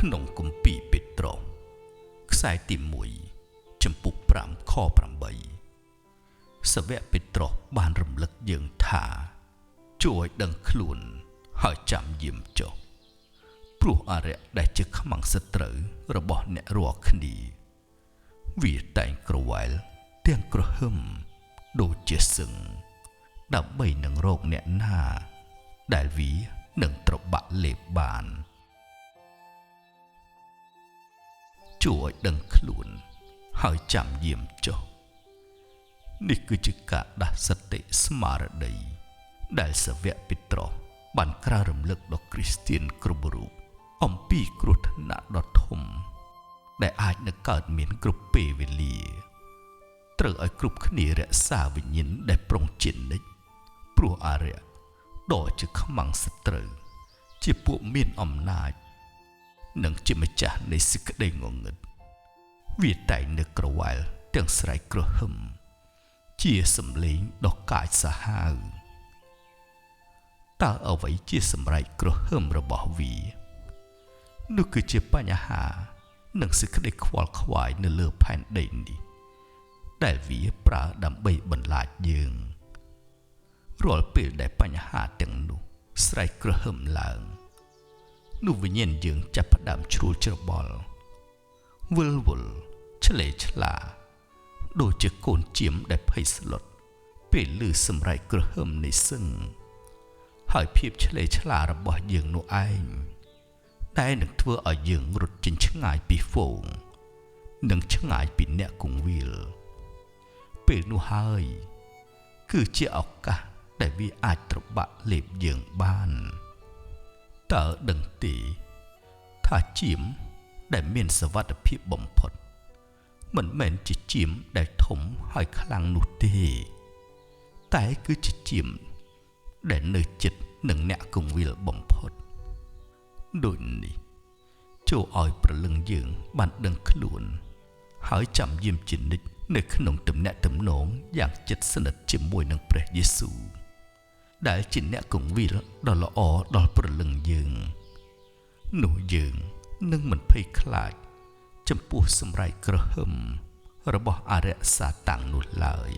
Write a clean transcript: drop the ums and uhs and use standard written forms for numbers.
ក្នុងគម្ពីរពេត្រុសខ្សែទី1ចំពុក5ខ8សាវកពេត្រុសបានរំលឹកយើងថាជួយដឹងខ្លួនហើយចាំយាមចុះព្រោះអរិយដែលជាខ្មាំងសត្រូវរបស់អ្នករាល់គ្នាវាតែងក្រវ៉ែលទាំងក្រហឹមដូចជាសឹងដើម្បីនឹងរកអ្នកណាដែលវានឹងត្របាក់លេបបានជួយដឹងខ្លួនហើយចាំយាមចុះនេះគឺជាការដាស់សតិស្មារតីដែលសាវកពេត្រុសបានក្រើនរំលឹកដល់គ្រីស្ទានគ្រប់រូបអំពីគ្រោះថ្នាក់ដ៏ធំដែលអាចនឹងកើតមានគ្រប់ពេលវេលាត្រូវឲ្យគ្រប់គ្នារក្សាវិញ្ញាណដែលប្រុងជានិច្ចព្រោះអរិយដ៏ជាខ្មាំងសត្រូវជាពួកមានអំណាចនិងជាម្ចាស់នៃសេចក្តីងងឹតវាតែងនឹកក្រវ៉ែលទាំងស្រែកក្រហឹមជាសំឡេងដ៏កាចសាហាវតើអ្វីជាសម្រែកក្រហឹមរបស់វានោះគឺជាបញ្ហានិងសេចក្តីខ្វល់ខ្វាយនៅលើផែនដីនេះដែលវាប្រើដើម្បីបន្លាចយើងរាល់ពេលដែលបញ្ហាទាំងនោះស្រែកក្រហឹមឡើងនោះវិញ្ញាណយើងចាប់ផ្ដើមជ្រួលច្របល់វិលវល់ឆ្លេឆ្លាដូចជាកូនជៀមដែលភ័យស្លុតពេលឮសម្រែកក្រហឹមនៃសឹងហើយភាពឆ្លេឆ្លារបស់យើងនោះឯងដែលនឹងធ្វើឲ្យយើងរត់ចេញឆ្ងាយពីហ្វូងនិងឆ្ងាយពីអ្នកគង្វាលពេលនោះហើយគឺជាឱកាសដែលវាអាចត្របាក់លេបយើងបានតើដឹងទេថាជៀមដែលមានសុវត្ថិភាពបំផុតមិនមែនជាជៀមដែលធំហើយខ្លាំងនោះទេតែគឺជាជៀមដែលនៅជិតនឹងអ្នកគង្វាលបំផុតដូចនេះចូលឲ្យព្រលឹងយើងបានដឹងខ្លួនហើយចាំយាមជានិច្ចនៅក្នុងទំនាក់ទំនងយ៉ាងជិតស្និទ្ធជាមួយនឹងព្រះយេស៊ូវដែលជាអ្នកគង្វាលដ៏ល្អដល់ព្រលឹងយើងនោះយើងនឹងមិនភ័យខ្លាចចំពោះសម្រែកក្រហឹមរបស់អរិយសាតាំងនោះឡើយ